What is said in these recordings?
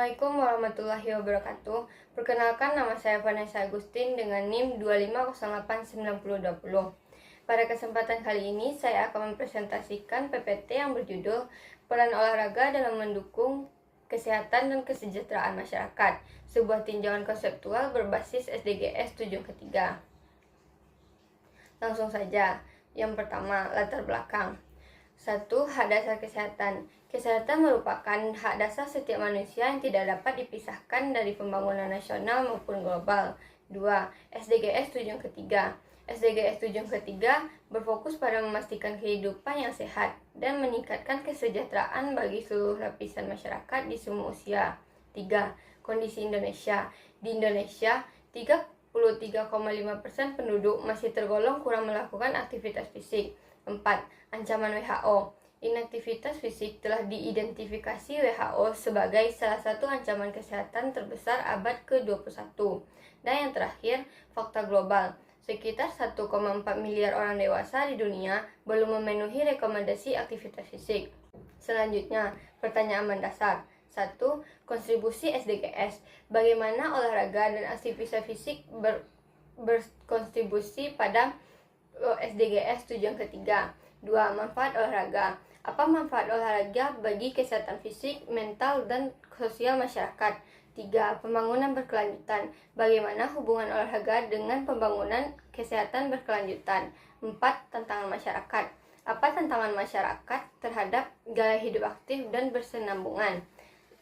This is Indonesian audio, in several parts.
Assalamualaikum warahmatullahi wabarakatuh. Perkenalkan, nama saya Vanessa Agustin dengan NIM 2508920. Pada kesempatan kali ini, saya akan mempresentasikan PPT yang berjudul Peran Olahraga dalam Mendukung Kesehatan dan Kesejahteraan Masyarakat, sebuah tinjauan konseptual berbasis SDGs Tujuan Ketiga. Langsung saja. Yang pertama, latar belakang. 1. Hak dasar kesehatan. Kesehatan merupakan hak dasar setiap manusia yang tidak dapat dipisahkan dari pembangunan nasional maupun global. 2. SDGs Tujuan Ketiga. SDGs Tujuan Ketiga berfokus pada memastikan kehidupan yang sehat dan meningkatkan kesejahteraan bagi seluruh lapisan masyarakat di semua usia. 3. Kondisi Indonesia. Di Indonesia, 33,5% penduduk masih tergolong kurang melakukan aktivitas fisik. 4. Ancaman WHO. Inaktivitas fisik telah diidentifikasi WHO sebagai salah satu ancaman kesehatan terbesar abad ke-21. Dan yang terakhir, fakta global. Sekitar 1,4 miliar orang dewasa di dunia belum memenuhi rekomendasi aktivitas fisik. Selanjutnya, pertanyaan mendasar. 1. Kontribusi SDGs. Bagaimana olahraga dan aktivitas fisik berkontribusi pada SDGs Tujuan Ketiga. 2. Manfaat olahraga. Apa manfaat olahraga bagi kesehatan fisik, mental, dan sosial masyarakat? 3. Pembangunan berkelanjutan. Bagaimana hubungan olahraga dengan pembangunan kesehatan berkelanjutan? 4. Tantangan masyarakat. Apa tantangan masyarakat terhadap gaya hidup aktif dan bersenambungan?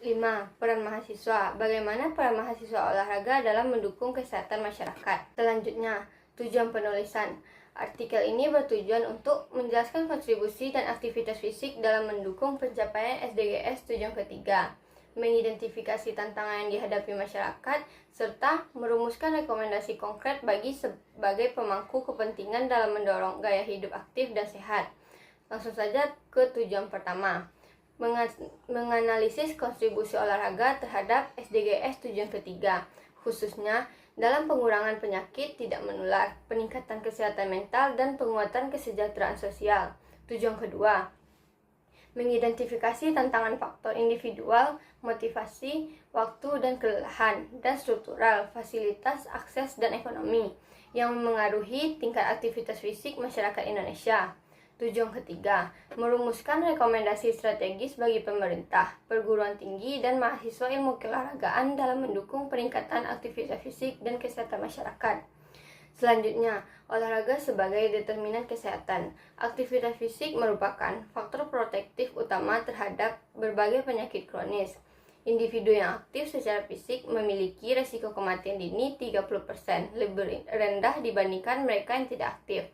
5. Peran mahasiswa. Bagaimana peran mahasiswa olahraga dalam mendukung kesehatan masyarakat? Selanjutnya, tujuan penulisan. Artikel ini bertujuan untuk menjelaskan kontribusi dan aktivitas fisik dalam mendukung pencapaian SDGs Tujuan Ketiga, mengidentifikasi tantangan yang dihadapi masyarakat, serta merumuskan rekomendasi konkret sebagai pemangku kepentingan dalam mendorong gaya hidup aktif dan sehat. Langsung saja ke tujuan pertama. Menganalisis kontribusi olahraga terhadap SDGs Tujuan Ketiga, khususnya dalam pengurangan penyakit tidak menular, peningkatan kesehatan mental, dan penguatan kesejahteraan sosial. Tujuan kedua, mengidentifikasi tantangan faktor individual, motivasi, waktu dan kelelahan, dan struktural, fasilitas, akses, dan ekonomi yang mengaruhi tingkat aktivitas fisik masyarakat Indonesia. Tujuan ketiga, merumuskan rekomendasi strategis bagi pemerintah, perguruan tinggi, dan mahasiswa ilmu keolahragaan dalam mendukung peningkatan aktivitas fisik dan kesehatan masyarakat. Selanjutnya, olahraga sebagai determinan kesehatan. Aktivitas fisik merupakan faktor protektif utama terhadap berbagai penyakit kronis. Individu yang aktif secara fisik memiliki resiko kematian dini 30% lebih rendah dibandingkan mereka yang tidak aktif.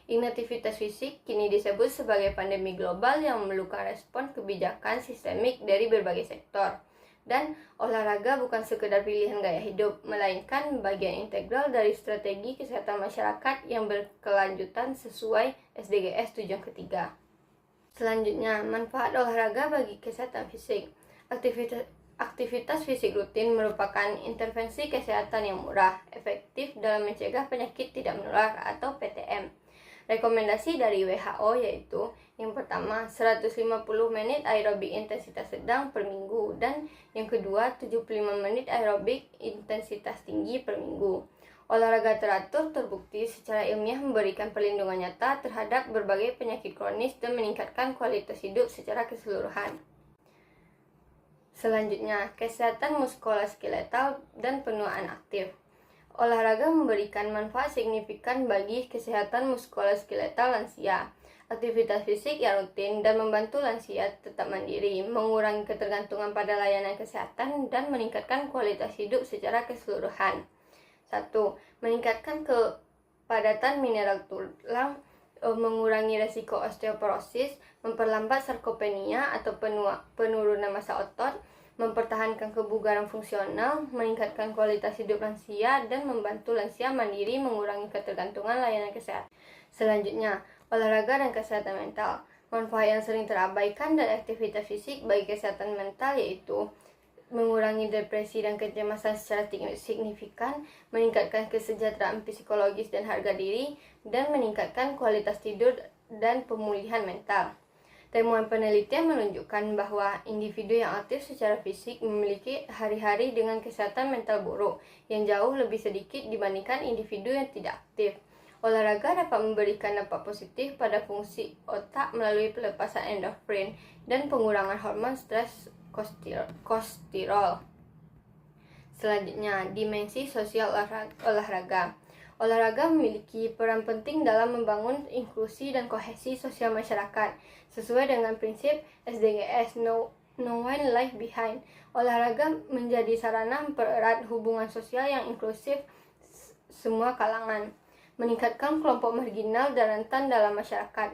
Inaktivitas fisik kini disebut sebagai pandemi global yang memerlukan respon kebijakan sistemik dari berbagai sektor. Dan olahraga bukan sekedar pilihan gaya hidup, melainkan bagian integral dari strategi kesehatan masyarakat yang berkelanjutan sesuai SDGs Tujuan Ketiga. Selanjutnya, manfaat olahraga bagi kesehatan fisik. Aktivitas fisik rutin merupakan intervensi kesehatan yang murah, efektif dalam mencegah penyakit tidak menular atau PTM. Rekomendasi dari WHO yaitu yang pertama 150 menit aerobik intensitas sedang per minggu dan yang kedua 75 menit aerobik intensitas tinggi per minggu. Olahraga teratur terbukti secara ilmiah memberikan perlindungan nyata terhadap berbagai penyakit kronis dan meningkatkan kualitas hidup secara keseluruhan. Selanjutnya, kesehatan muskuloskeletal dan penuaan aktif. Olahraga memberikan manfaat signifikan bagi kesehatan muskuloskeletal lansia. Aktivitas fisik yang rutin dan membantu lansia tetap mandiri, mengurangi ketergantungan pada layanan kesehatan, dan meningkatkan kualitas hidup secara keseluruhan. 1. Meningkatkan kepadatan mineral tulang, mengurangi resiko osteoporosis, memperlambat sarkopenia atau penurunan massa otot, mempertahankan kebugaran fungsional, meningkatkan kualitas hidup lansia, dan membantu lansia mandiri mengurangi ketergantungan layanan kesehatan. Selanjutnya, olahraga dan kesehatan mental. Manfaat yang sering terabaikan dari aktivitas fisik bagi kesehatan mental yaitu mengurangi depresi dan kecemasan secara signifikan, meningkatkan kesejahteraan psikologis dan harga diri, dan meningkatkan kualitas tidur dan pemulihan mental. Temuan penelitian menunjukkan bahwa individu yang aktif secara fisik memiliki hari-hari dengan kesehatan mental buruk yang jauh lebih sedikit dibandingkan individu yang tidak aktif. Olahraga dapat memberikan dampak positif pada fungsi otak melalui pelepasan endorfin dan pengurangan hormon stres kortisol. Selanjutnya, dimensi sosial olahraga. Olahraga memiliki peran penting dalam membangun inklusi dan kohesi sosial masyarakat. Sesuai dengan prinsip SDGs No One Left Behind, olahraga menjadi sarana mempererat hubungan sosial yang inklusif semua kalangan, meningkatkan kelompok marginal dan rentan dalam masyarakat,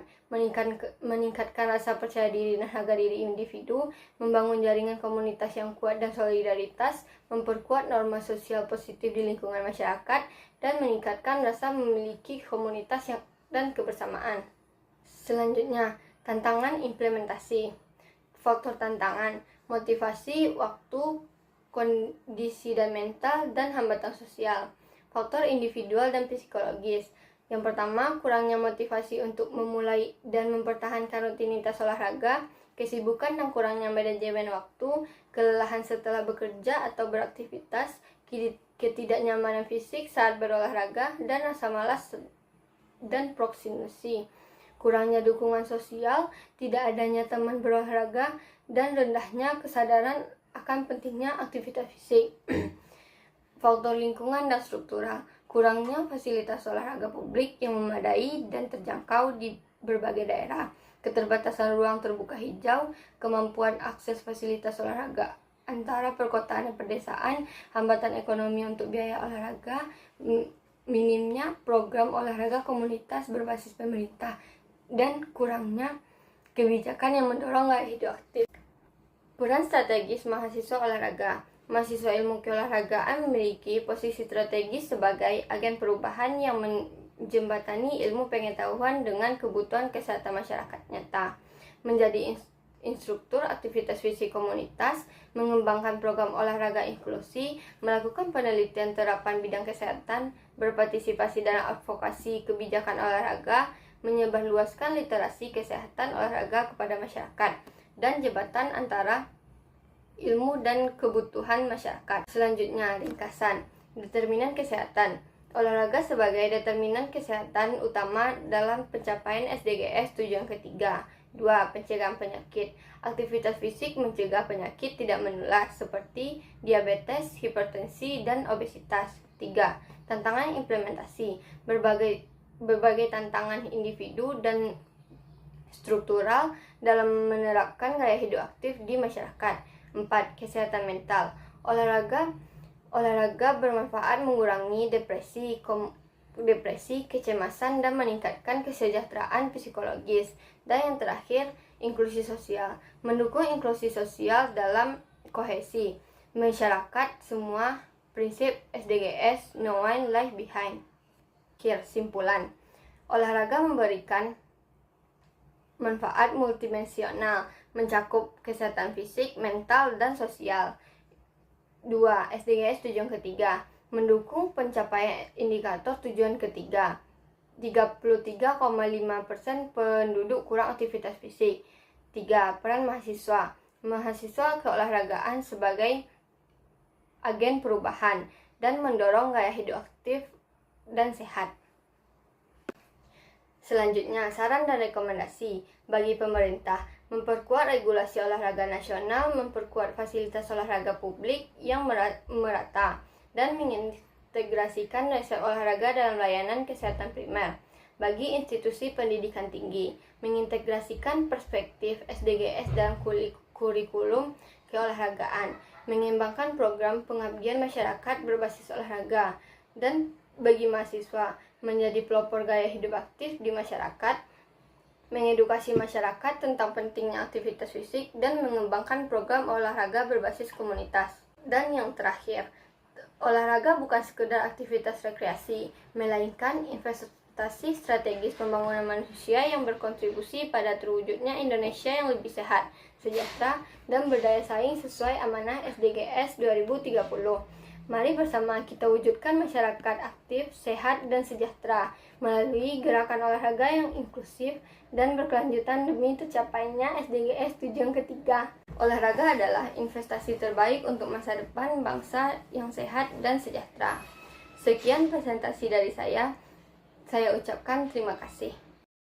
meningkatkan rasa percaya diri dan harga diri individu, membangun jaringan komunitas yang kuat dan solidaritas, memperkuat norma sosial positif di lingkungan masyarakat, dan meningkatkan rasa memiliki komunitas dan kebersamaan. Selanjutnya, tantangan implementasi. Faktor tantangan, motivasi, waktu, kondisi dan mental, dan hambatan sosial. Faktor individual dan psikologis. Yang pertama, kurangnya motivasi untuk memulai dan mempertahankan rutinitas olahraga, kesibukan dan kurangnya manajemen waktu, kelelahan setelah bekerja atau beraktivitas, ketidaknyamanan fisik saat berolahraga, dan rasa malas dan prokrastinasi. Kurangnya dukungan sosial, tidak adanya teman berolahraga, dan rendahnya kesadaran akan pentingnya aktivitas fisik. Faktor lingkungan dan struktural. Kurangnya fasilitas olahraga publik yang memadai dan terjangkau di berbagai daerah. Keterbatasan ruang terbuka hijau, kemampuan akses fasilitas olahraga antara perkotaan dan pedesaan, hambatan ekonomi untuk biaya olahraga, minimnya program olahraga komunitas berbasis pemerintah, dan kurangnya kebijakan yang mendorong gaya hidup aktif. Peran strategis mahasiswa olahraga. Mahasiswa ilmu keolahragaan memiliki posisi strategis sebagai agen perubahan yang menjembatani ilmu pengetahuan dengan kebutuhan kesehatan masyarakat nyata. Menjadi instruktur aktivitas fisik komunitas, mengembangkan program olahraga inklusi, melakukan penelitian terapan bidang kesehatan, berpartisipasi dalam advokasi kebijakan olahraga, menyebarluaskan literasi kesehatan olahraga kepada masyarakat, dan jembatan antara ilmu dan kebutuhan masyarakat. Selanjutnya, ringkasan. Determinan kesehatan. Olahraga sebagai determinan kesehatan utama dalam pencapaian SDGs tujuan ketiga. 2. Pencegahan penyakit. Aktivitas fisik mencegah penyakit tidak menular seperti diabetes, hipertensi, dan obesitas. 3. Tantangan implementasi. Berbagai tantangan individu dan struktural dalam menerapkan gaya hidup aktif di masyarakat. 4. Kesehatan mental. Olahraga bermanfaat mengurangi depresi, kecemasan, dan meningkatkan kesejahteraan psikologis. Dan yang terakhir, inklusi sosial. Mendukung inklusi sosial dalam kohesi masyarakat semua prinsip SDGs No One Left Behind. Simpulan. Olahraga memberikan manfaat multidimensional, mencakup kesehatan fisik, mental, dan sosial. 2. SDGs tujuan ketiga. Mendukung pencapaian indikator tujuan ketiga. 33,5% penduduk kurang aktivitas fisik. 3. Peran mahasiswa. Mahasiswa keolahragaan sebagai agen perubahan dan mendorong gaya hidup aktif dan sehat. Selanjutnya, saran dan rekomendasi bagi pemerintah. Memperkuat regulasi olahraga nasional, memperkuat fasilitas olahraga publik yang merata, dan mengintegrasikan resep olahraga dalam layanan kesehatan primer. Bagi institusi pendidikan tinggi, mengintegrasikan perspektif SDGs dalam kurikulum keolahragaan, mengembangkan program pengabdian masyarakat berbasis olahraga, dan bagi mahasiswa, menjadi pelopor gaya hidup aktif di masyarakat, mengedukasi masyarakat tentang pentingnya aktivitas fisik, dan mengembangkan program olahraga berbasis komunitas. Dan yang terakhir, olahraga bukan sekedar aktivitas rekreasi, melainkan investasi strategis pembangunan manusia yang berkontribusi pada terwujudnya Indonesia yang lebih sehat, sejahtera, dan berdaya saing sesuai amanah SDGs 2030. Mari bersama kita wujudkan masyarakat aktif, sehat, dan sejahtera melalui gerakan olahraga yang inklusif dan berkelanjutan demi tercapainya SDGs tujuan ketiga. Olahraga adalah investasi terbaik untuk masa depan bangsa yang sehat dan sejahtera. Sekian presentasi dari saya ucapkan terima kasih.